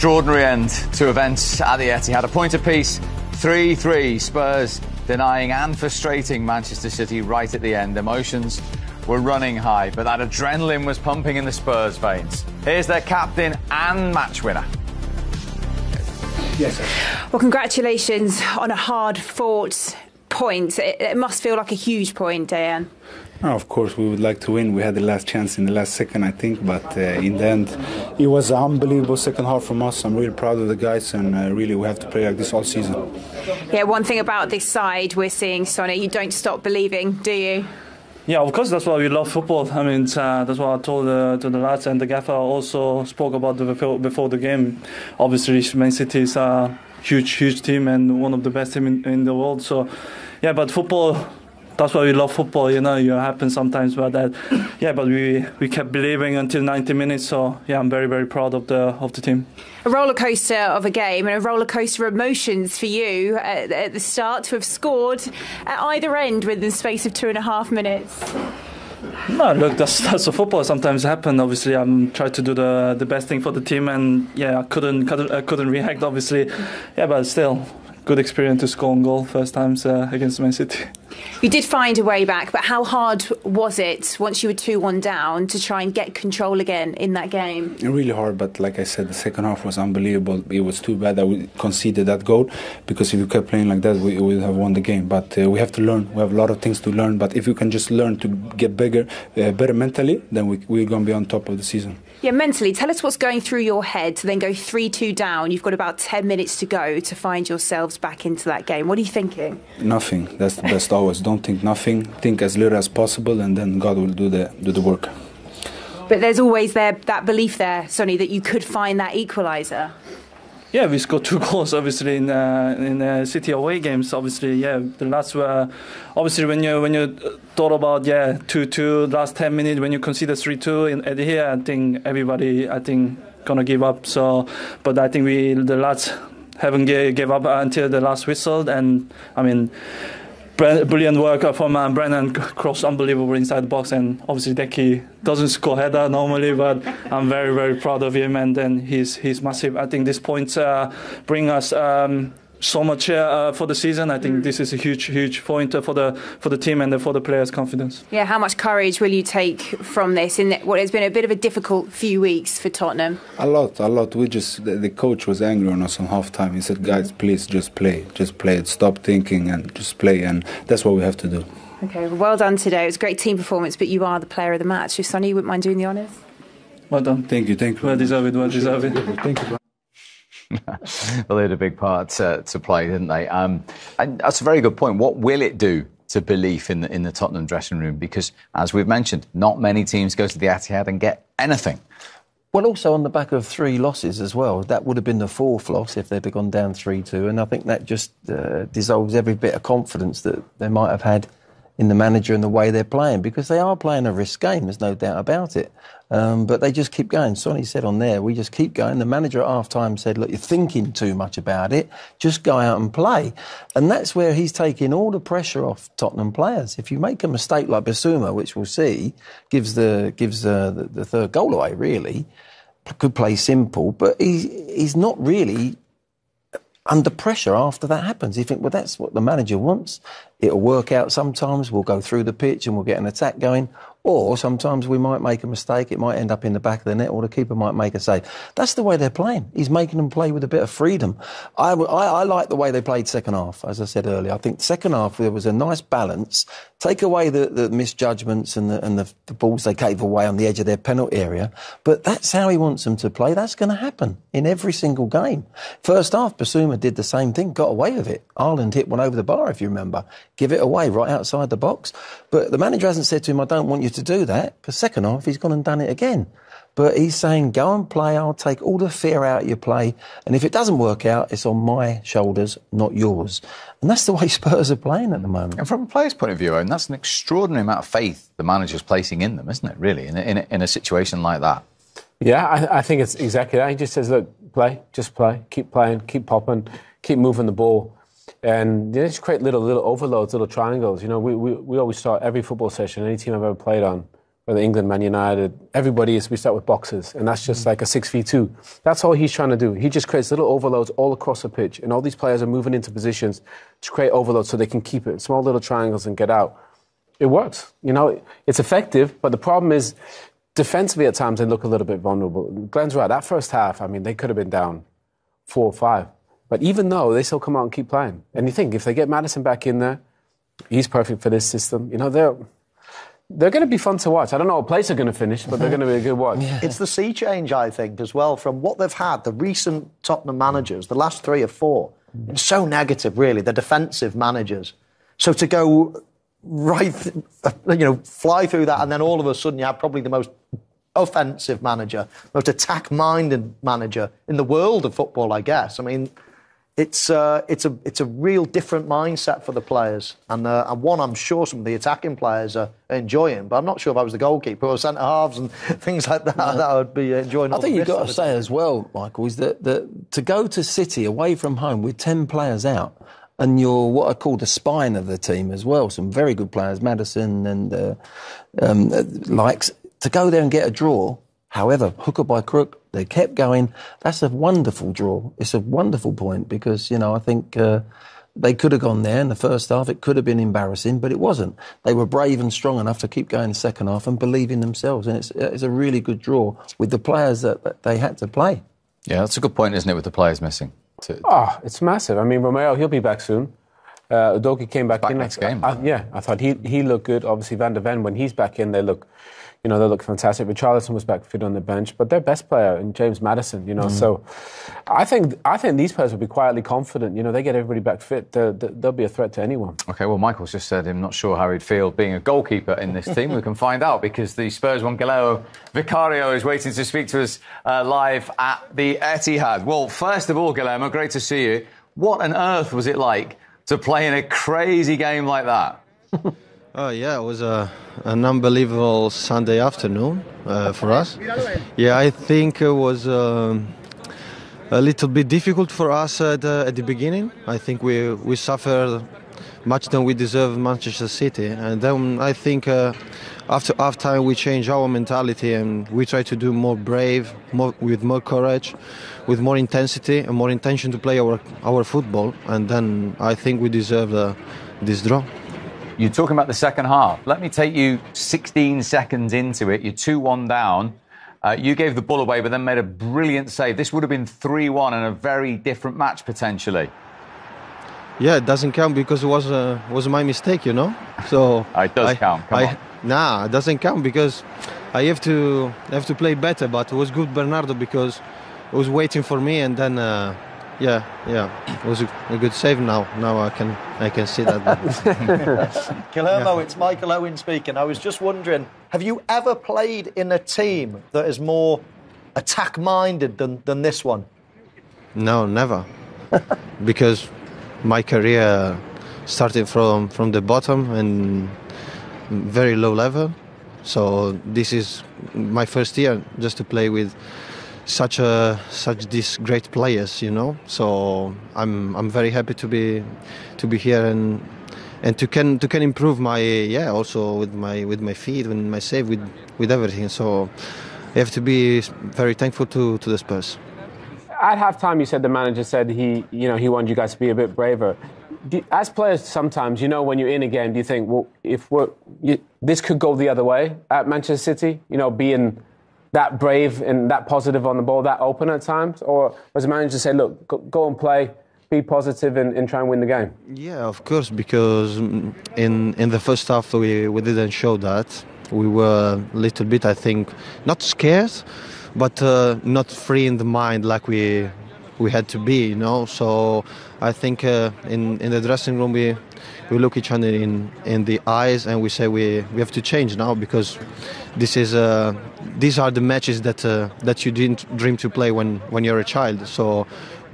extraordinary end to events at the Etihad. A point apiece, 3-3. Spurs denying and frustrating Manchester City right at the end. Emotions were running high, but that adrenaline was pumping in the Spurs veins. Here's their captain and match winner. Yes, sir. Well, congratulations on a hard-fought point. It must feel like a huge point, Diane. Oh, of course, we would like to win. We had the last chance in the last second, I think, but in the end, it was an unbelievable second half from us. I'm really proud of the guys, and really we have to play like this all season. Yeah, one thing about this side we're seeing, Sonny, you don't stop believing, do you? Yeah, of course, that's why we love football. I mean, that's what I told to the lads, and the gaffer also spoke about before the game. Obviously, Man City is a huge team and one of the best teams in the world. So, yeah, but football, that's why we love football. You know, it happens sometimes, but but we kept believing until 90 minutes. So, yeah, I'm very proud of the team. A roller coaster of a game and a roller coaster of emotions for you at the start to have scored at either end within the space of 2.5 minutes. No, look, that's a football. Sometimes happen. Obviously, I'm trying to do the best thing for the team, and I couldn't react. Obviously, but still, good experience to score on goal first times against Man City. You did find a way back, but how hard was it once you were 2-1 down to try and get control again in that game? Really hard, but like I said, the second half was unbelievable. It was too bad that we conceded that goal, because if we kept playing like that, we would have won the game. But we have to learn. We have a lot of things to learn, but if we can just learn to get better mentally, then we're going to be on top of the season. Yeah, mentally, tell us what's going through your head to then go 3-2 down. You've got about 10 minutes to go to find yourselves back into that game. What are you thinking? Nothing. That's the best always. Don't think nothing. Think as little as possible, and then God will do the work. But there's always that belief there, Sonny, that you could find that equaliser. Yeah, we scored 2 goals, obviously, in City away games. Obviously, the last were obviously when you thought about 2-2 last 10 minutes, when you consider 3-2 in Etihad, I think everybody gonna give up. So, but I think the lads haven't gave up until the last whistle, and I mean, brilliant work from Brennan, cross unbelievable inside the box, and obviously Deki doesn't score header normally, but I'm very proud of him, and then he's massive. I think these points bring us so much for the season. I think this is a huge point for the team and for the players' confidence. Yeah, how much courage will you take from this in what has been a bit of a difficult few weeks for Tottenham? A lot. The coach was angry on us on half time. He said, guys, please just play, stop thinking and just play, and that's what we have to do. Okay, well done today. It was a great team performance, but you are the player of the match. If Sonny, you wouldn't mind doing the honours? Well done. Thank you. Well deserved. Thank you. Well, they had a big part to play, didn't they? And that's a very good point. What will it do to belief in the Tottenham dressing room? Because, as we've mentioned, not many teams go to the Etihad and get anything. Well, also on the back of 3 losses as well. That would have been the 4th loss if they'd have gone down 3-2. And I think that just dissolves every bit of confidence that they might have had in the manager and the way they're playing, because they are playing a risk game, there's no doubt about it. But they just keep going. Sonny said on there, we just keep going. The manager at half-time said, look, you're thinking too much about it, just go out and play. And that's where he's taking all the pressure off Tottenham players. If you make a mistake like Bissouma, which we'll see, gives the 3rd goal away, really, could play simple, but he's not really under pressure after that happens. You think, well, that's what the manager wants. It'll work out sometimes. We'll go through the pitch and we'll get an attack going. Or sometimes we might make a mistake. It might end up in the back of the net, or the keeper might make a save. That's the way they're playing. He's making them play with a bit of freedom. I like the way they played second half, as I said earlier. I think second half there was a nice balance. Take away the misjudgments and the balls they gave away on the edge of their penalty area. But that's how he wants them to play. That's going to happen in every single game. First half, Bissouma did the same thing, got away with it. Ireland hit one over the bar, if you remember. Give it away right outside the box. But the manager hasn't said to him, I don't want you to do that, because second half he's gone and done it again. But he's saying, go and play, I'll take all the fear out of your play, and if it doesn't work out, it's on my shoulders, not yours. And that's the way Spurs are playing at the moment. And from a player's point of view, Owen, that's an extraordinary amount of faith the manager's placing in them, isn't it, really, in a situation like that? Yeah, I think it's exactly that. He just says, look, just play, keep playing, keep popping, keep moving the ball. And they just create little overloads, little triangles. You know, we always start every football session, any team I've ever played on, whether England, Man United, we start with boxes, and that's just like a 6v2. That's all he's trying to do. He just creates little overloads all across the pitch, and all these players are moving into positions to create overloads so they can keep it, small little triangles and get out. It works. It's effective, but the problem is, defensively at times they look a little bit vulnerable. Glenn's right, that first half, they could have been down 4 or 5. But even though, they still come out and keep playing. And you think, if they get Maddison back in there, he's perfect for this system. They're going to be fun to watch. I don't know what place they're going to finish, but they're going to be a good watch. Yeah. It's the sea change, I think, as well, from what they've had, the recent Tottenham managers, the last 3 or 4. It's so negative, really, the defensive managers. So to go fly through that, and then all of a sudden you have probably the most offensive manager, most attack-minded manager in the world of football, I guess. It's a real different mindset for the players, and one I'm sure some of the attacking players are enjoying. But I'm not sure if I was the goalkeeper or centre halves and things like that, that I would be enjoying. I think you've got to say as well, Michael, is that to go to City away from home with 10 players out, and you're what I call the spine of the team as well. Some very good players, Maddison and likes, to go there and get a draw. However, hook or by crook, they kept going. That's a wonderful draw. It's a wonderful point because, I think they could have gone there in the first half. It could have been embarrassing, but it wasn't. They were brave and strong enough to keep going in the second half and believe in themselves. And it's a really good draw with the players that they had to play. Yeah, that's a good point, isn't it, with the players missing? It's massive. Romeo, he'll be back soon. Udogie came back in next game. I thought he looked good. Obviously, Van de Ven, when he's back in, they look fantastic. Richarlison was back fit on the bench, but their best player in James Maddison, So I think these players will be quietly confident. They get everybody back fit. They'll be a threat to anyone. Okay, well, Michael's just said I'm not sure how he'd feel being a goalkeeper in this team. We can find out because the Spurs one, Guglielmo Vicario, is waiting to speak to us live at the Etihad. Well, first of all, Guglielmo, great to see you. What on earth was it like to play in a crazy game like that? It was an unbelievable Sunday afternoon for us. Yeah, I think it was a little bit difficult for us at the beginning. I think we suffered much than we deserved Manchester City. And then I think after half-time we changed our mentality and we tried to do more brave, with more courage, with more intensity and more intention to play our football. And then I think we deserve this draw. You're talking about the second half. Let me take you 16 seconds into it. You're 2-1 down. You gave the ball away, but then made a brilliant save. This would have been 3-1 and a very different match, potentially. Yeah, it doesn't count because it was my mistake, So it does count. Come on. Nah, it doesn't count because I have to play better. But it was good, Bernardo, because it was waiting for me, and then it was a good save. Now I can see that. Guillermo, it's Michael Owen speaking. I was just wondering, have you ever played in a team that is more attack-minded than this one? No, never. Because my career started from the bottom and very low level. So this is my first year just to play with such these great players, So I'm very happy to be here and to can improve my also with my feet and my save with everything. So I have to be very thankful to the Spurs. At half-time, you said the manager said he wanted you guys to be a bit braver. As players, sometimes, when you're in a game, do you think, well, this could go the other way at Manchester City? Being that brave and that positive on the ball, that open at times? Or was the manager say, look, go and play, be positive and try and win the game? Yeah, of course, because in the first half we didn't show that. We were a little bit, I think, not scared, but not free in the mind like we had to be, So I think in the dressing room we look each other in the eyes and we say we have to change now because these are the matches that you didn't dream to play when you're a child. So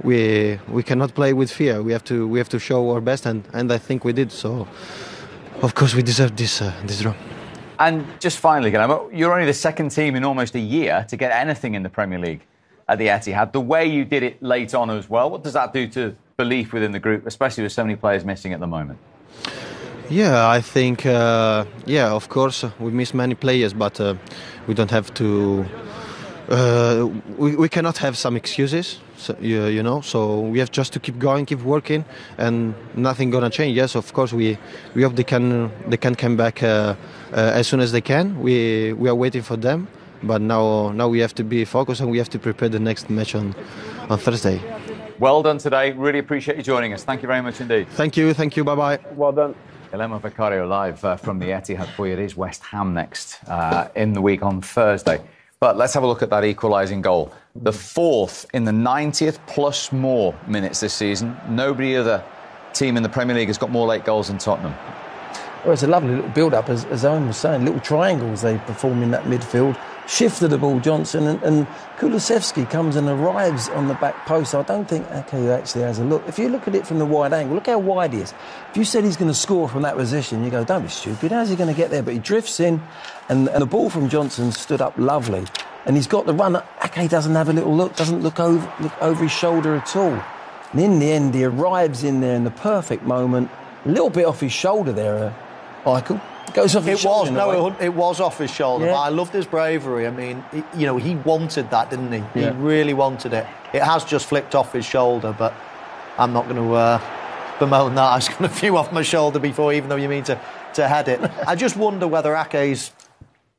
we cannot play with fear. We have to show our best and I think we did. So of course we deserve this draw. And just finally, Guillermo, you're only the second team in almost a year to get anything in the Premier League at the Etihad. The way you did it late on as well, what does that do to belief within the group, especially with so many players missing at the moment? Yeah, I think, of course, we miss many players, but we don't have to, we cannot have some excuses, so, you know, so we have just to keep going, keep working, and nothing gonna change. Yes, of course, we hope they can come back as soon as they can. We are waiting for them, but now we have to be focused and we have to prepare the next match on Thursday. Well done today. Really appreciate you joining us. Thank you very much indeed. Thank you. Bye bye. Well done. Guglielmo Vicario live from the Etihad for you. It is West Ham next in the week on Thursday. But let's have a look at that equalising goal. The fourth in the 90th plus more minutes this season. Nobody other team in the Premier League has got more late goals than Tottenham. Well, it's a lovely little build-up, as Owen was saying. Little triangles they perform in that midfield. Shifted the ball, Johnson, and Kulusevski comes and arrives on the back post. I don't think Ake actually has a look. If you look at it from the wide angle, look how wide he is. If you said he's going to score from that position, you go, don't be stupid. How's he going to get there? But he drifts in, and the ball from Johnson stood up lovely. And he's got the run. Ake doesn't have a little look, doesn't look over his shoulder at all. And in the end, he arrives in there in the perfect moment. A little bit off his shoulder there, Eichel. Goes off his shoulder. It was off his shoulder. Yeah. But I loved his bravery. I mean, he wanted that, didn't he? Yeah. He really wanted it. It has just flicked off his shoulder, but I'm not going to bemoan that. I was going to few off my shoulder before, even though you mean to head it. I just wonder whether Ake's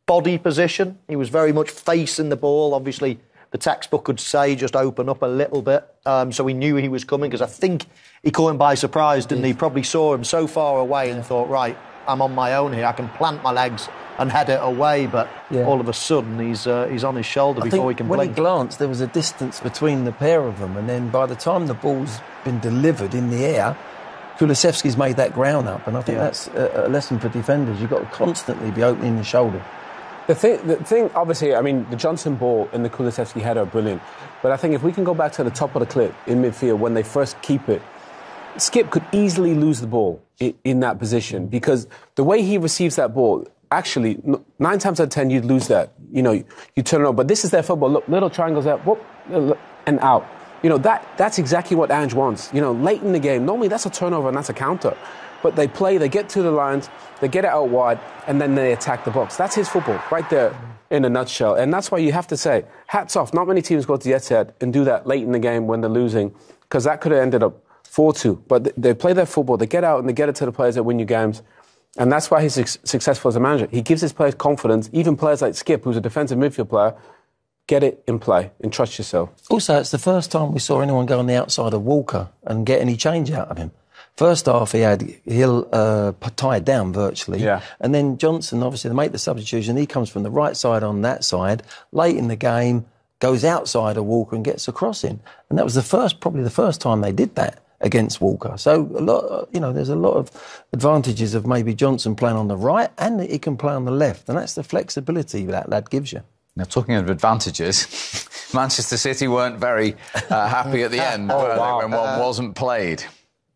body position, he was very much facing the ball. Obviously, the textbook could say just open up a little bit, so he knew he was coming, because I think he caught him by surprise, didn't he? He probably saw him so far away and thought, right, I'm on my own here. I can plant my legs and head it away, but all of a sudden he's on his shoulder before he can blink. When he glanced, there was a distance between the pair of them, and then by the time the ball's been delivered in the air, Kulusevski's made that ground up, and I think that's a lesson for defenders. You've got to constantly be opening the shoulder. The thing, obviously, I mean, the Johnson ball and the Kulusevski header are brilliant, but I think if we can go back to the top of the clip in midfield when they first keep it, Skip could easily lose the ball in that position, because the way he receives that ball, actually, 9 times out of 10, you'd lose that. You know, you turn it on. But this is their football. Look, little triangles out, whoop, and out. You know, that's exactly what Ange wants. You know, late in the game, normally that's a turnover and that's a counter. But they play, they get to the lines, they get it out wide, and then they attack the box. That's his football, right there in a nutshell. And that's why you have to say, hats off. Not many teams go to the Etihad and do that late in the game when they're losing, because that could have ended up 4-2, but they play their football, they get out and they get it to the players that win you games, and that's why he's successful as a manager. He gives his players confidence, even players like Skip, who's a defensive midfield player, get it in play and trust yourself. Also, it's the first time we saw anyone go on the outside of Walker and get any change out of him. First half, he had Hill tied down virtually, and then Johnson, obviously, they make the substitution, he comes from the right side on that side, late in the game, goes outside of Walker and gets a crossing, and that was probably the first time they did that against Walker. So there's a lot of advantages of maybe Johnson playing on the right, and he can play on the left, and that's the flexibility that lad gives you. Now, talking of advantages, Manchester City weren't very happy at the end when one wasn't played.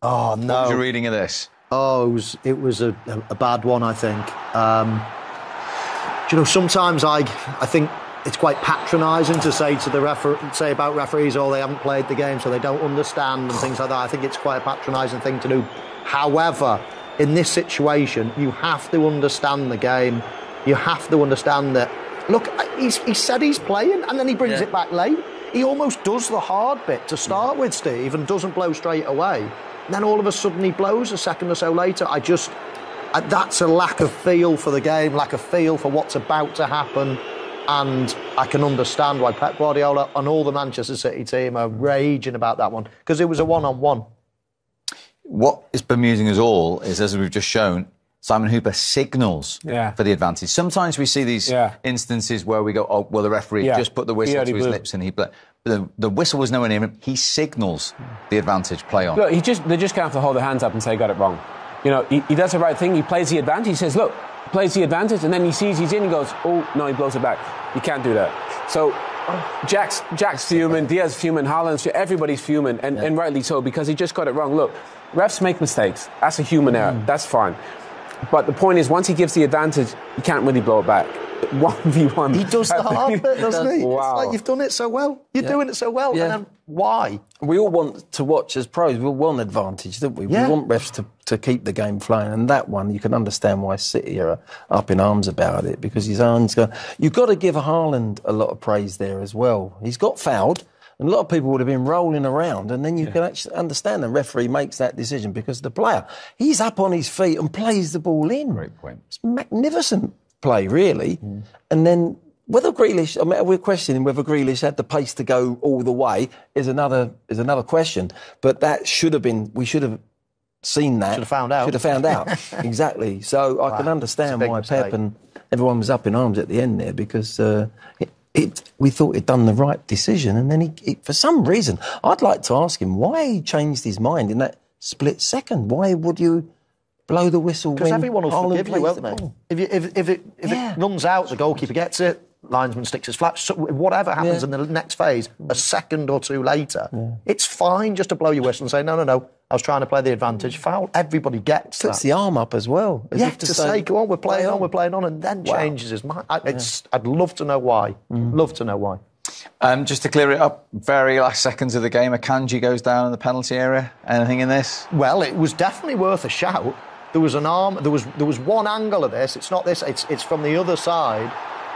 Oh no! What was your reading of this? Oh, it was a bad one, I think. Sometimes I think it's quite patronising to say to the say about referees, they haven't played the game, so they don't understand and things like that. I think it's quite a patronising thing to do. However, in this situation, you have to understand the game. You have to understand that. Look, he said he's playing, and then he brings it back late. He almost does the hard bit to start with, Steve, and doesn't blow straight away. And then all of a sudden he blows a second or so later. That's a lack of feel for the game, lack of feel for what's about to happen. And I can understand why Pep Guardiola and all the Manchester City team are raging about that one, because it was a one-on-one. What is bemusing us all is, as we've just shown, Simon Hooper signals for the advantage. Sometimes we see these instances where we go, the referee just put the whistle to his lips and the whistle was nowhere near him. He signals the advantage, play on. Look, they just can't have to hold their hands up and say, got it wrong. You know, he does the right thing. He plays the advantage. He says, look, plays the advantage, and then he sees he's in, he goes, oh, no, he blows it back. You can't do that. So Jack's fuming, Diaz fuming, Haaland's fuming, everybody's fuming, and rightly so, because he just got it wrong. Look, refs make mistakes. That's a human error. That's fine. But the point is, once he gives the advantage, you can't really blow it back. 1v1. He does the hard bit, doesn't he? Wow. It's like, you've done it so well. You're doing it so well. Yeah. And then Why? We all want to watch as pros. We all want advantage, don't we? Yeah. We want refs to keep the game flowing. And that one, you can understand why City are up in arms about it, because his arms go. You've got to give Haaland a lot of praise there as well. He's got fouled, and a lot of people would have been rolling around, and then you can actually understand the referee makes that decision because the player, he's up on his feet and plays the ball in. Great point. It's magnificent play, really. And then whether Grealish, I mean, we're questioning whether Grealish had the pace to go all the way is another question. But that should have been, we should have seen that. Should have found out. Should have found out. Exactly. So I can understand why Pep and everyone was up in arms at the end there, because we thought he'd done the right decision. And then he, for some reason, I'd like to ask him why he changed his mind in that split second. Why would you blow the whistle? Because everyone will Haaland forgive you, won't they? If it runs out, the goalkeeper gets it, linesman sticks his flat. So whatever happens in the next phase, a second or two later, it's fine just to blow your whistle and say, no, I was trying to play the advantage. Foul. Everybody gets Puts that. the arm up as well. As if to say, go on, we're playing on, and then changes his mind. I'd love to know why. Love to know why. Just to clear it up, very last seconds of the game, Akanji goes down in the penalty area. Anything in this? Well, it was definitely worth a shout. There was an arm. There was one angle of this. It's not this. It's from the other side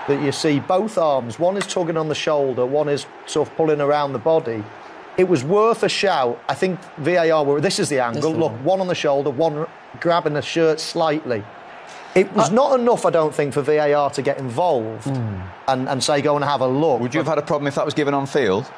that you see both arms. One is tugging on the shoulder. One is sort of pulling around the body. It was worth a shout. I think VAR were. This is the angle. Look, one on the shoulder, one grabbing the shirt slightly. It was not enough, I don't think, for VAR to get involved and say, go and have a look. Would you have had a problem if that was given on field?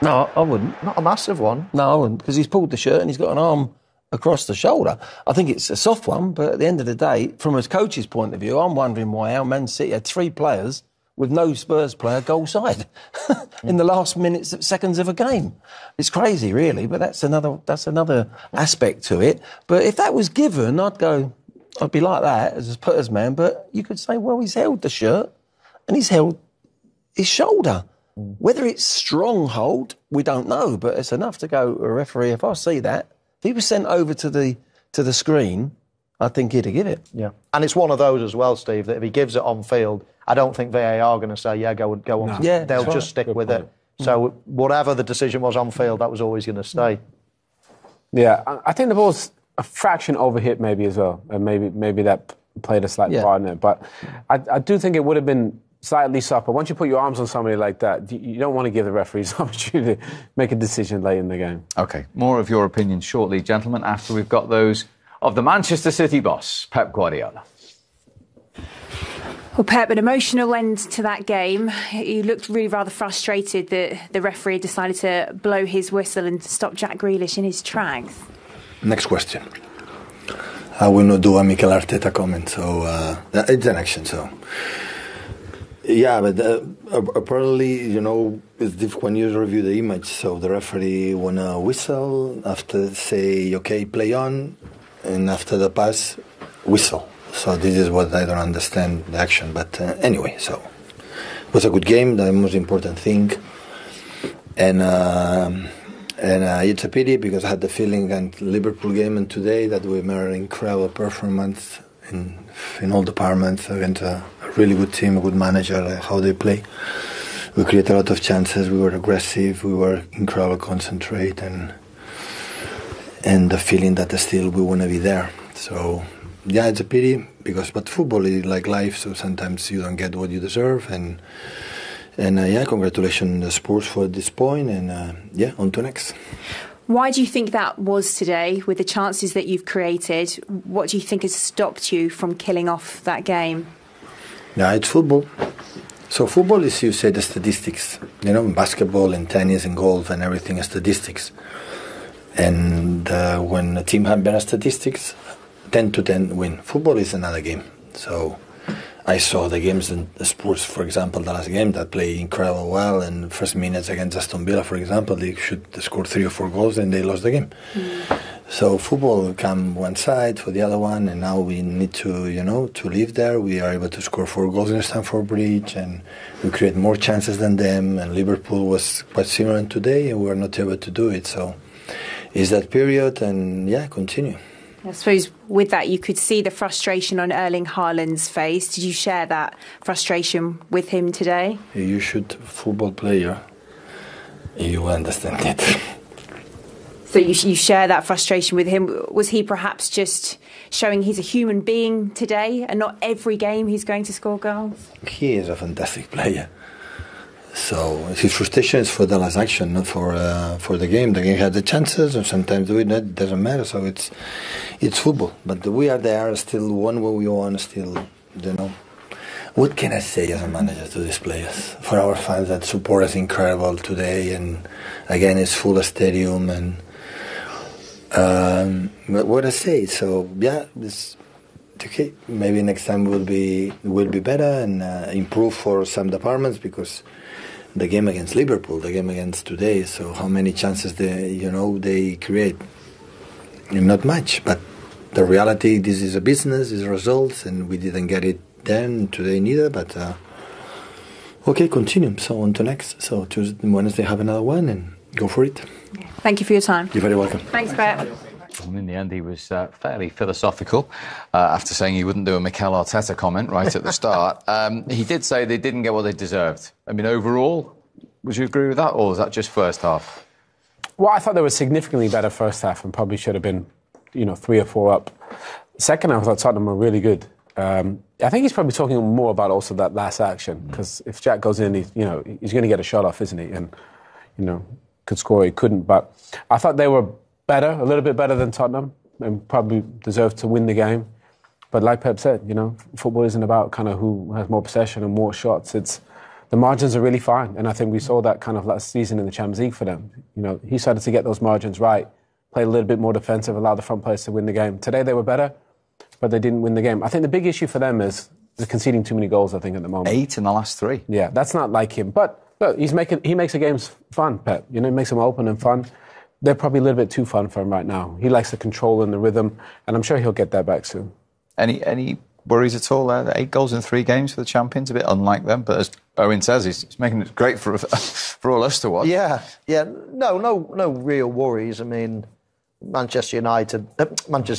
No, I wouldn't. Not a massive one. No, I wouldn't, because he's pulled the shirt and he's got an arm across the shoulder. I think it's a soft one, but at the end of the day, from a coach's point of view, I'm wondering why our Man City had 3 players with no Spurs player goal side in the last seconds of a game. It's crazy, really, but that's another aspect to it. But if that was given, I'd be like that as a putters man. But you could say, well, he's held the shirt and he's held his shoulder. Whether it's strong hold, we don't know, but it's enough to go to a referee. If I see that, if he was sent over to the screen, I think he'd give it. Yeah, and it's one of those as well, Steve, that if he gives it on field, I don't think VAR are going to say, go on. No. Yeah, they'll just stick with it. So whatever the decision was on field, that was always going to stay. Yeah, I think the ball's a fraction overhit maybe as well, and maybe that played a slight part in it. But I do think it would have been slightly softer. Once you put your arms on somebody like that, you don't want to give the referees the opportunity to make a decision late in the game. OK, more of your opinions shortly, gentlemen, after we've got those of the Manchester City boss, Pep Guardiola. Well, Pep, an emotional end to that game. You looked really rather frustrated that the referee decided to blow his whistle and stop Jack Grealish in his tracks. Next question. I will not do a Mikel Arteta comment, so it's an action, so... Yeah, but apparently, it's difficult when you review the image, so the referee want to whistle, after say, OK, play on, and after the pass, whistle. So this is what I don't understand, the action. But anyway, so it was a good game, the most important thing. And it's a pity because I had the feeling in Liverpool game and today that we made an incredible performance in all departments against a really good team, a good manager, how they play. We created a lot of chances, we were aggressive, we were incredible concentrate and the feeling that still we want to be there. So yeah, it's a pity but football is like life, so sometimes you don't get what you deserve and congratulations the Spurs for this point and on to next. Why do you think that was today, with the chances that you've created? What do you think has stopped you from killing off that game? Yeah, it's football. So football is, you say, the statistics. Basketball and tennis and golf and everything is statistics. And when a team has better statistics, 10-10 win. Football is another game. So I saw the games in the Spurs, for example, the last game that played incredible well. And first minutes against Aston Villa, for example, they scored 3 or 4 goals and they lost the game. So football will come one side for the other one, and now we need to, to live there. We are able to score 4 goals in Stamford Bridge, and we create more chances than them. And Liverpool was quite similar today, and we were not able to do it. So it's that period, and continue. I suppose with that, you could see the frustration on Erling Haaland's face. Did you share that frustration with him today? You should, football player, You understand it. So you share that frustration with him. Was he perhaps just showing he's a human being today and not every game he's going to score goals? He is a fantastic player. So his frustration is for the last action, not for the game. The game had the chances, and sometimes it doesn't matter. So it's football. But we are there, still one where we want, still, you know. What can I say as a manager to these players? For our fans that support us incredible today, and again it's full of stadium, and what I say. So yeah, it's okay. Maybe next time will be better and improve for some departments, because the game against Liverpool, the game against today. So how many chances they create? Not much, but the reality, this is a business, is results, and we didn't get it then today neither. But okay, continue. So on to next. So Tuesday, Wednesday, have another one and go for it. Thank you for your time. You're very welcome. Thanks, Pep. And in the end, he was fairly philosophical after saying he wouldn't do a Mikel Arteta comment right at the start. He did say they didn't get what they deserved. I mean, overall, would you agree with that, or was that just first half? Well, I thought they were significantly better first half and probably should have been, 3 or 4 up. Second half, I thought Tottenham were really good. I think he's probably talking more about also that last action, because if Jack goes in, he's going to get a shot off, isn't he? And, could score, he couldn't. But I thought they were better, a little bit better than Tottenham, and probably deserved to win the game. But like Pep said, football isn't about kind of who has more possession and more shots. The margins are really fine, and I think we saw that kind of last season in the Champions League for them. He started to get those margins right, played a little bit more defensive, allowed the front players to win the game. Today they were better, but they didn't win the game. I think the big issue for them is they're conceding too many goals, I think, at the moment. 8 in the last 3. Yeah, that's not like him. But look, he makes the games fun, Pep. He makes them open and fun. They're probably a little bit too fun for him right now. He likes the control and the rhythm, and I'm sure he'll get that back soon. Any worries at all there? 8 goals in 3 games for the champions, a bit unlike them, but as Owen says, he's making it great for all us to watch. Yeah. No real worries. I mean, Manchester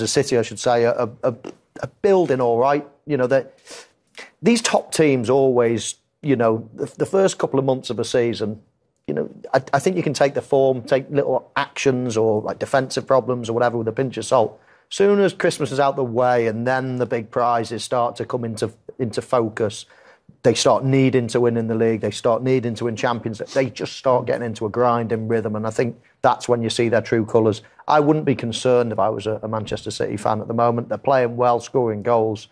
City, I should say, are building all right. These top teams always, the first couple of months of a season, I think you can take the form, take little actions or like defensive problems or whatever with a pinch of salt. Soon as Christmas is out the way and then the big prizes start to come into focus, they start needing to win in the league, they start needing to win Champions League, they just start getting into a grinding rhythm, and I think that's when you see their true colours. I wouldn't be concerned if I was a Manchester City fan at the moment. They're playing well, scoring goals,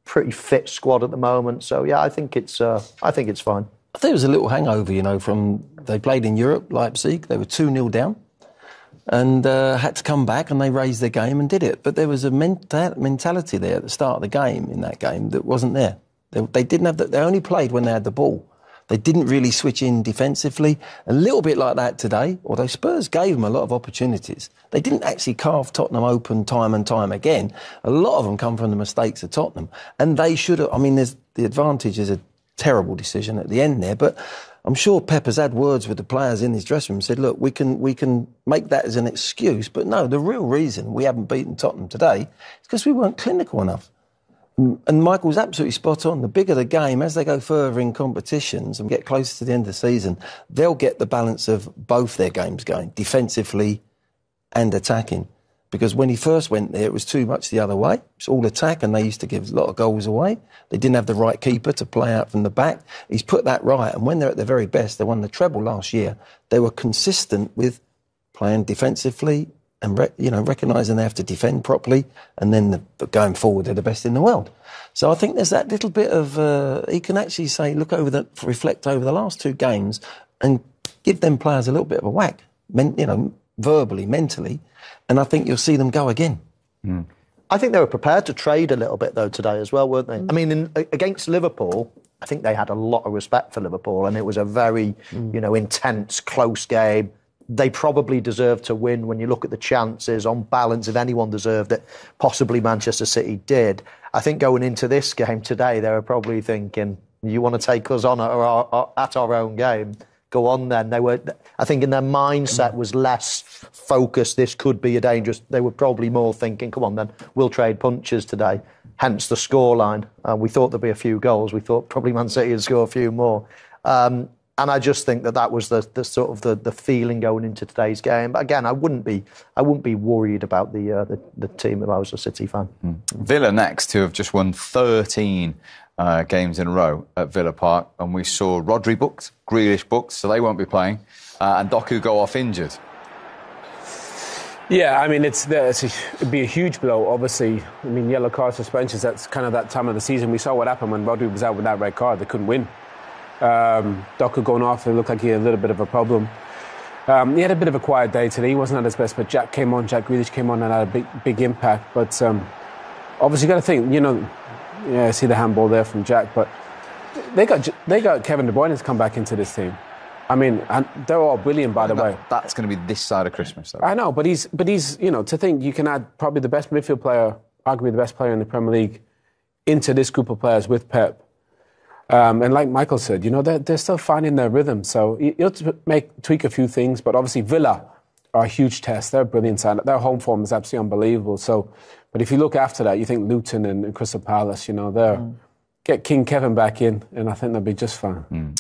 pretty fit squad at the moment, so yeah, I think it's fine. I think it was a little hangover, from they played in Europe, Leipzig, they were 2-0 down. And had to come back, and they raised their game and did it. But there was a mentality there at the start of the game, in that game, that wasn't there. They didn't have they only played when they had the ball. They didn't really switch in defensively. A little bit like that today, although Spurs gave them a lot of opportunities. They didn't actually carve Tottenham open time and time again. A lot of them come from the mistakes of Tottenham. And they should have, there's the advantage is a terrible decision at the end there, but I'm sure Pep has had words with the players in his dressing room and said, look, we can make that as an excuse. But no, the real reason we haven't beaten Tottenham today is because we weren't clinical enough. And Michael's absolutely spot on. The bigger the game, as they go further in competitions and get closer to the end of the season, they'll get the balance of both their games going, defensively and attacking. Because when he first went there, it was too much the other way. It's all attack, and they used to give a lot of goals away. They didn't have the right keeper to play out from the back. He's put that right, and when they're at their very best, they won the treble last year. They were consistent with playing defensively and recognising they have to defend properly, and then going forward, they're the best in the world. So I think there's that little bit of he can actually say, reflect over the last 2 games, and give them players a little bit of a whack, verbally, mentally. And I think you'll see them go again. Mm. I think they were prepared to trade a little bit, though, today as well, weren't they? I mean, against Liverpool, I think they had a lot of respect for Liverpool, and it was a very, intense, close game. They probably deserved to win when you look at the chances. On balance, if anyone deserved it, possibly Manchester City did. I think going into this game today, they were probably thinking, you want to take us on at our own game? Go on then. I think in their mindset was less focused. This could be a dangerous. They were probably more thinking, come on then, we'll trade punches today. Hence the scoreline. We thought there'd be a few goals. We thought probably Man City would score a few more. And I just think that was the sort of the feeling going into today's game. But again, I wouldn't be worried about the team if I was a City fan. Villa next, who have just won 13 games in a row at Villa Park, and we saw Rodri booked, Grealish booked, so they won't be playing, and Doku go off injured. Yeah, I mean, it'd be a huge blow, obviously. I mean, yellow card suspensions, that's kind of that time of the season. We saw what happened when Rodri was out with that red card. They couldn't win. Doku going off, it looked like he had a little bit of a problem. He had a bit of a quiet day today. He wasn't at his best, but Jack Grealish came on and had a big impact. But obviously, you got to think, I see the handball there from Jack, but they got Kevin De Bruyne to come back into this team. I mean, and they're all brilliant, by the way. That's going to be this side of Christmas, though. I know, but he's to think you can add probably the best midfield player, arguably the best player in the Premier League, into this group of players with Pep. And like Michael said, they're still finding their rhythm. So you have to tweak a few things, but obviously Villa are a huge test. They're brilliant side. Their home form is absolutely unbelievable. So, but if you look after that, you think Luton and Crystal Palace, get King Kevin back in, and I think they'll be just fine.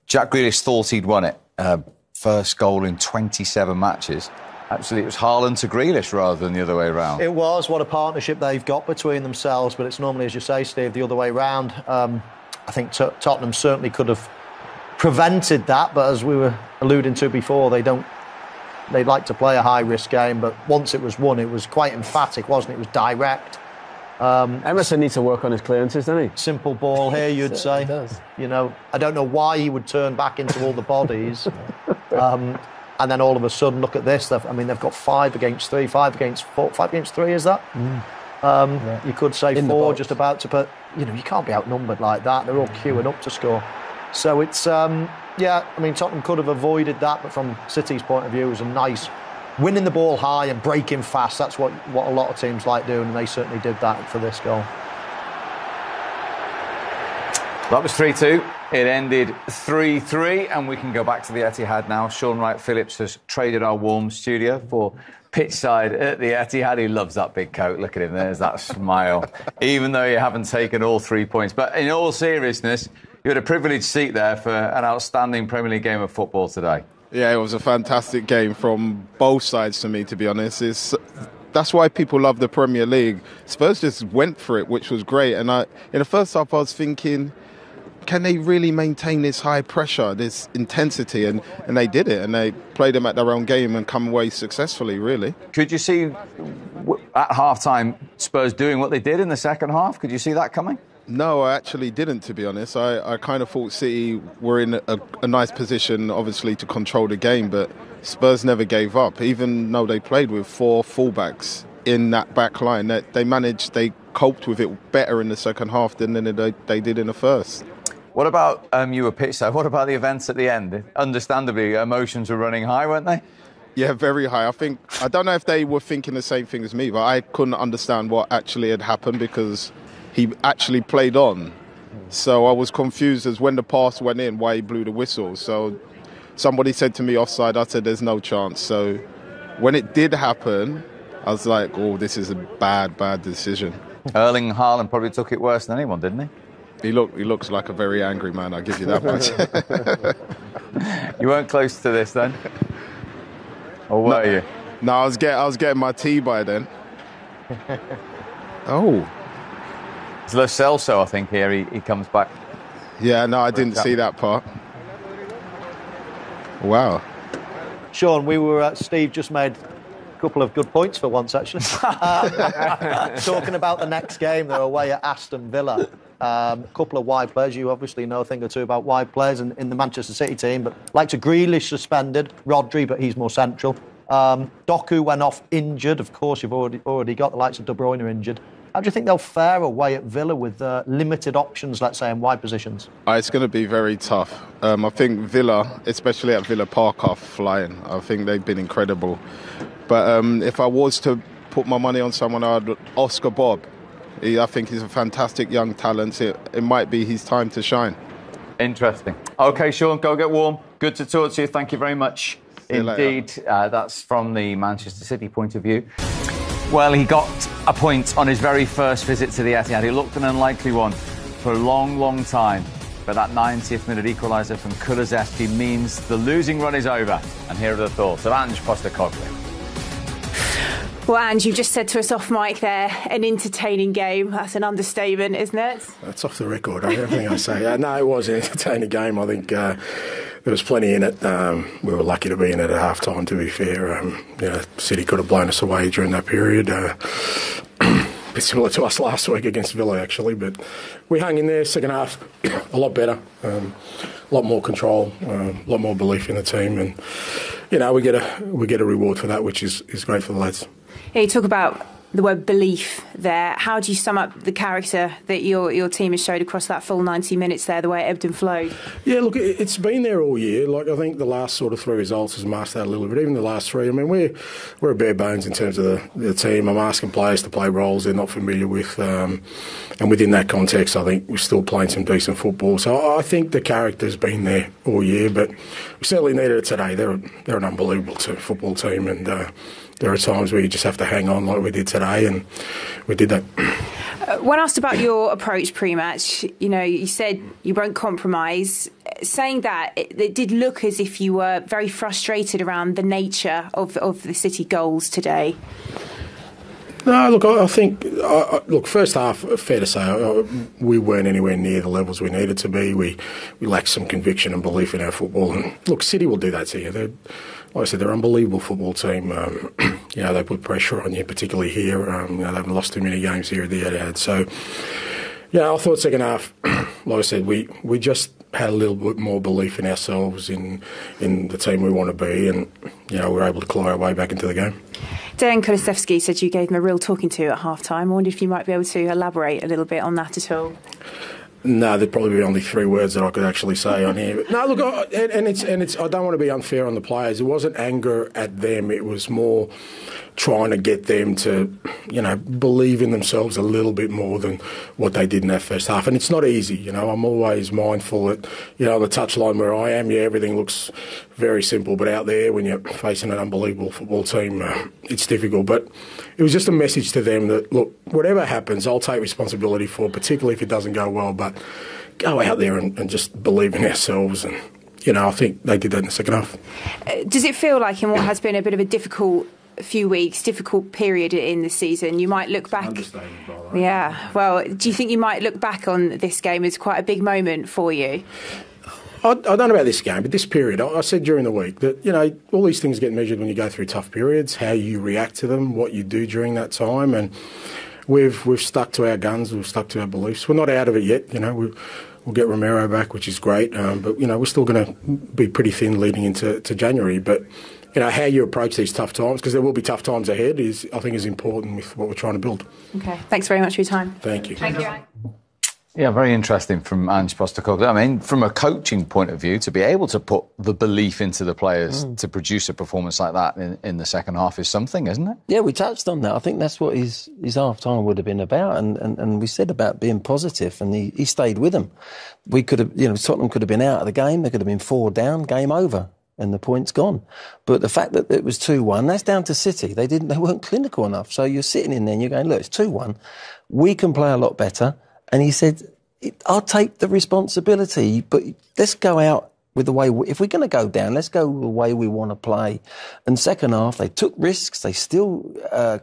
Jack Grealish thought he'd won it. First goal in 27 matches. Actually, it was Haaland to Grealish rather than the other way around. It was. What a partnership they've got between themselves. But it's normally, as you say, Steve, the other way around. I think Tottenham certainly could have prevented that. But as we were alluding to before, they like to play a high-risk game. But once it was won, it was quite emphatic, wasn't it? It was direct. Emerson needs to work on his clearances, doesn't he? Simple ball here, you'd say. He does. I don't know why he would turn back into all the bodies. And then all of a sudden, look at this. They've got 5 against 3, 5 against 4, 5 against 3, is that? You could say in 4 just about to, but, you can't be outnumbered like that. They're all queuing up to score. So it's, Tottenham could have avoided that, but from City's point of view, it was a nice winning the ball high and breaking fast. That's what a lot of teams like doing, and they certainly did that for this goal. That was 3-2. It ended 3-3, and we can go back to the Etihad now. Sean Wright-Phillips has traded our warm studio for pitchside at the Etihad. He loves that big coat. Look at him. There's that smile. Even though you haven't taken all 3 points. But in all seriousness, you had a privileged seat there for an outstanding Premier League game of football today. Yeah, it was a fantastic game from both sides to me, to be honest. That's why people love the Premier League. Spurs just went for it, which was great. And in the first half, I was thinking, can they really maintain this high pressure, this intensity? And they did it, and they played them at their own game and come away successfully, really. Could you see at half-time Spurs doing what they did in the second half? Could you see that coming? No, I actually didn't, to be honest. I kind of thought City were in a nice position, obviously, to control the game, but Spurs never gave up, even though they played with 4 fullbacks in that back line. They coped with it better in the second half than they did in the first. What about you were pitchside? What about the events at the end? Understandably, emotions were running high, weren't they? Yeah, very high. I don't know if they were thinking the same thing as me, but I couldn't understand what actually had happened because he actually played on. So I was confused as when the pass went in, why he blew the whistle. So somebody said to me offside, I said there's no chance. So when it did happen, I was like, oh, this is a bad decision. Erling Haaland probably took it worse than anyone, didn't he? He looks like a very angry man, I'll give you that much. You weren't close to this then? Or were you? No, I was getting my tea by then. Oh. It's Lo Celso, I think, here. He comes back. Yeah, no, I didn't see that part. Wow. Sean, Steve just made a couple of good points for once, actually. Talking about the next game, they're away at Aston Villa. A couple of wide players. You obviously know a thing or two about wide players in the Manchester City team, but like to Grealish suspended, Rodri, but he's more central. Doku went off injured. Of course, you've already got the likes of De Bruyne injured. How do you think they'll fare away at Villa with limited options, let's say, in wide positions? It's going to be very tough. I think Villa, especially at Villa Park, are flying. I think they've been incredible. But if I was to put my money on someone, I'd Oscar Bob. I think he's a fantastic young talent. It might be his time to shine. Interesting. OK, Sean, go get warm. Good to talk to you. Thank you very much indeed. That's from the Manchester City point of view. Well, he got a point on his very first visit to the Etihad. It looked an unlikely one for a long, long time. but that 90th minute equaliser from Kulusevski means the losing run is over. And here are the thoughts of Ange Postecoglou. Well, Ange, you've just said to us off mic there, an entertaining game. That's an understatement, isn't it? That's off the record, everything I say. No, it was an entertaining game. I think there was plenty in it. We were lucky to be in it at half-time, to be fair. City could have blown us away during that period. A bit similar to us last week against Villa, actually. But we hung in there, second half, a lot better. A lot more control, a lot more belief in the team. And, we get a reward for that, which is great for the lads. Yeah, you talk about the word belief there. How do you sum up the character that your team has showed across that full 90 minutes there, the way it ebbed and flowed? Yeah, look, it's been there all year. Like, I think the last sort of 3 results has masked that a little bit. Even the last 3, I mean, we're a bare bones in terms of the team. I'm asking players to play roles they're not familiar with. And within that context, I think we're still playing some decent football. So I think the character's been there all year, but we certainly needed it today. They're an unbelievable football team, and there are times where you just have to hang on like we did today, and we did that. When asked about your approach pre-match, you said you won't compromise. Saying that, it did look as if you were very frustrated around the nature of the City goals today. No, look, I think, first half, fair to say, we weren't anywhere near the levels we needed to be. We lacked some conviction and belief in our football. And look, City will do that to you. Like I said, they're an unbelievable football team. They put pressure on you, particularly here. They haven't lost too many games here at the Etihad. So, I thought second half, like I said, we just had a little bit more belief in ourselves, in the team we want to be, and we were able to claw our way back into the game. Dan Kulusevski said you gave him a real talking to at half-time. I wonder if you might be able to elaborate a little bit on that at all. No, there'd probably be only 3 words that I could actually say on here. But no, look, it's. I don't want to be unfair on the players. It wasn't anger at them. It was more trying to get them to, believe in themselves a little bit more than what they did in that first half. And it's not easy. I'm always mindful that, on the touchline where I am, everything looks very simple. But out there, when you're facing an unbelievable football team, it's difficult. But it was just a message to them that, look, whatever happens, I'll take responsibility for, particularly if it doesn't go well. But go out there and just believe in ourselves. And, I think they did that in the second half. Does it feel like in what has been a bit of a difficult few weeks, difficult period in the season, you might look back... Yeah, well, do you think you might look back on this game as quite a big moment for you? I don't know about this game, but this period, I said during the week that, all these things get measured when you go through tough periods, how you react to them, what you do during that time, and we've stuck to our guns, we've stuck to our beliefs. We're not out of it yet, we'll get Romero back, which is great, but, we're still going to be pretty thin leading into January, but... how you approach these tough times, because there will be tough times ahead, I think is important with what we're trying to build. Okay, thanks very much for your time. Thank you. Thank you. Yeah, very interesting from Ange Postecoglou. I mean, from a coaching point of view, to be able to put the belief into the players to produce a performance like that in the second half is something, isn't it? Yeah, we touched on that. I think that's what his half-time would have been about, and we said about being positive, and he stayed with them. We could have, Tottenham could have been out of the game, they could have been 4 down, game over. And the point's gone. But the fact that it was 2-1, that's down to City. They weren't clinical enough. So you're sitting in there and you're going, look, it's 2-1. We can play a lot better. And he said, I'll take the responsibility, but let's go out with the way, if we're going to go down, let's go the way we want to play. And second half, they took risks. They still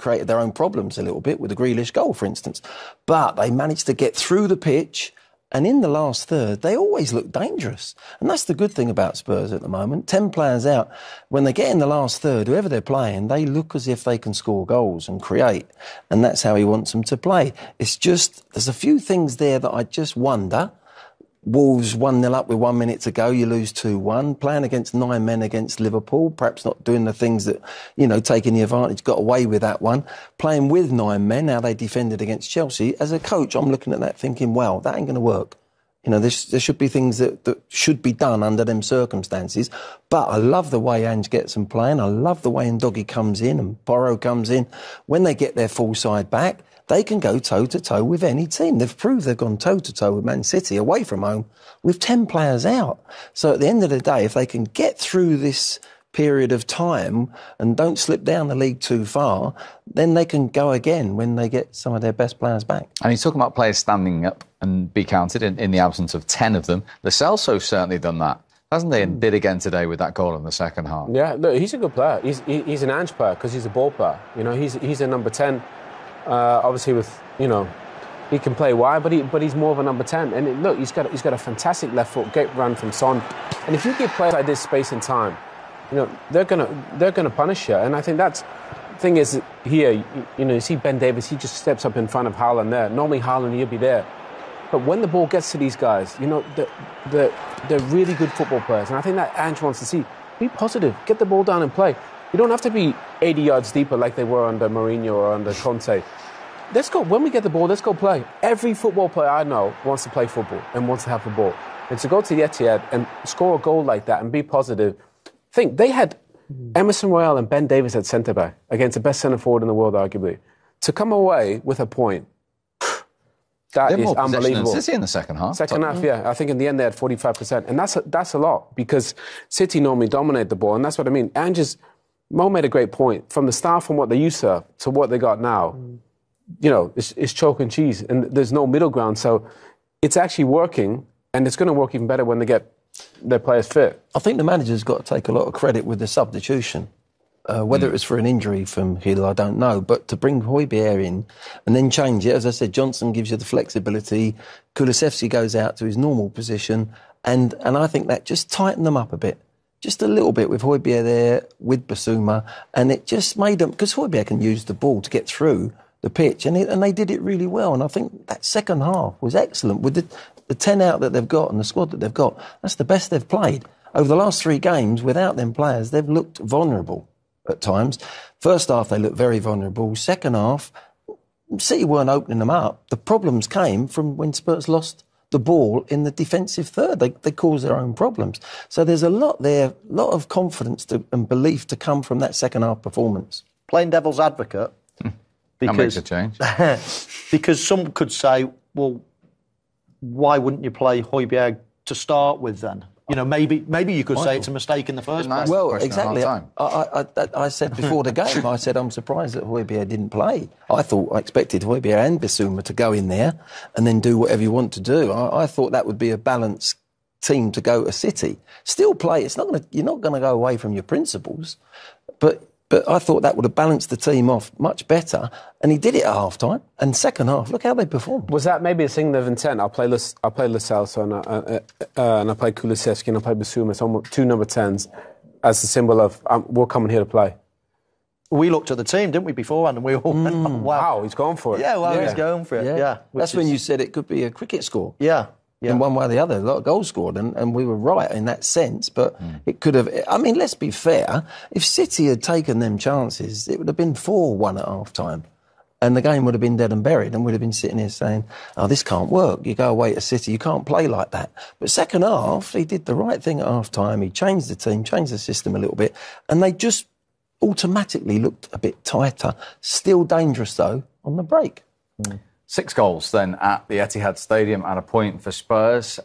created their own problems a little bit with the Grealish goal, for instance. But they managed to get through the pitch. And in the last third, they always look dangerous. And that's the good thing about Spurs at the moment. 10 players out. When they get in the last third, whoever they're playing, they look as if they can score goals and create. And that's how he wants them to play. It's just, there's a few things there that I just wonder. Wolves 1-0 up with 1 minute to go, you lose 2-1. Playing against 9 men against Liverpool, perhaps not doing the things that, taking the advantage, got away with that one. Playing with 9 men, how they defended against Chelsea. As a coach, I'm looking at that thinking, well, that ain't going to work. There should be things that should be done under them circumstances. But I love the way Ange gets them playing. I love the way Ndogi comes in and Porro comes in. When they get their full side back, they can go toe-to-toe with any team. They've proved they've gone toe-to-toe with Man City away from home with 10 players out. So at the end of the day, if they can get through this period of time and don't slip down the league too far, then they can go again when they get some of their best players back. And he's talking about players standing up and be counted in the absence of 10 of them. Lo Celso's certainly done that, hasn't he? And did again today with that goal in the second half. Yeah, look, he's a good player. He's an Ange player because he's a ball player. You know, he's a number 10. Obviously, with he can play wide, but he's more of a number 10. And look, he's got a fantastic left foot, great run from Son. And if you give players like this space and time, they're gonna punish you. And I think that's the thing is here. You see Ben Davies, he just steps up in front of Haaland there. Normally Haaland, he'll be there. But when the ball gets to these guys, they're really good football players. And I think that Ange wants to see. Be positive. Get the ball down and play. You don't have to be 80 yards deeper like they were under Mourinho or under Conte. Let's go. When we get the ball, let's go play. Every football player I know wants to play football and wants to have the ball. And to go to the Etihad and score a goal like that and be positive. Think, they had Emerson Royale and Ben Davies at centre-back against the best centre-forward in the world, arguably. To come away with a point, that is more unbelievable. Than City in the second half. Second half, yeah. I think in the end they had 45%. And that's a lot because City normally dominate the ball. And that's what I mean. Mo made a great point. From the start, from what they used to what they got now, it's chalk and cheese. And there's no middle ground. So it's actually working. And it's going to work even better when they get their players fit. I think the manager's got to take a lot of credit with the substitution. Whether it was for an injury from Hill, I don't know. But to bring Højbjerg in and then change it, as I said, Johnson gives you the flexibility. Kulusevski goes out to his normal position. And I think that just tightened them up a bit. Just a little bit with Højbjerg there, with Basuma. And it just made them... Because Højbjerg can use the ball to get through the pitch. And they did it really well. And I think that second half was excellent. With the 10 out that they've got and the squad that they've got, that's the best they've played. Over the last 3 games, without them players, they've looked vulnerable at times. First half, they looked very vulnerable. Second half, City weren't opening them up. The problems came from when Spurs lost the ball in the defensive third. They caused their own problems. So there's a lot there, a lot of confidence and belief to come from that second half performance. Playing devil's advocate. That makes a change. Because some could say, well, why wouldn't you play Højbjerg to start with then? Maybe you could say it's a mistake in the first place. Well, exactly. I said before the game, I said I'm surprised that Højbjerg didn't play. I expected Højbjerg and Basuma to go in there and then do whatever you want to do. I thought that would be a balanced team to go to City. Still play. You're not going to go away from your principles, but I thought that would have balanced the team off much better, and he did it at half-time. And second half, look how they performed. Was that maybe a signal of intent? I'll play Lo Celso and I play Kulusevski and I play Basuma, so 2 number 10s, as a symbol of we're coming here to play. We looked at the team, didn't we, beforehand, and we all went, wow, he's going for it. Yeah, he's going for it. Yeah. That's when you said it could be a cricket score. Yeah. In one way or the other, a lot of goals scored, and we were right in that sense, but it could have... I mean, let's be fair, if City had taken them chances, it would have been 4-1 at half-time, and the game would have been dead and buried, and we'd have been sitting here saying, oh, this can't work, you go away to City, you can't play like that. But second half, he did the right thing at half-time, he changed the team, changed the system a little bit, and they just automatically looked a bit tighter. Still dangerous, though, on the break. 6 goals then at the Etihad Stadium and a point for Spurs.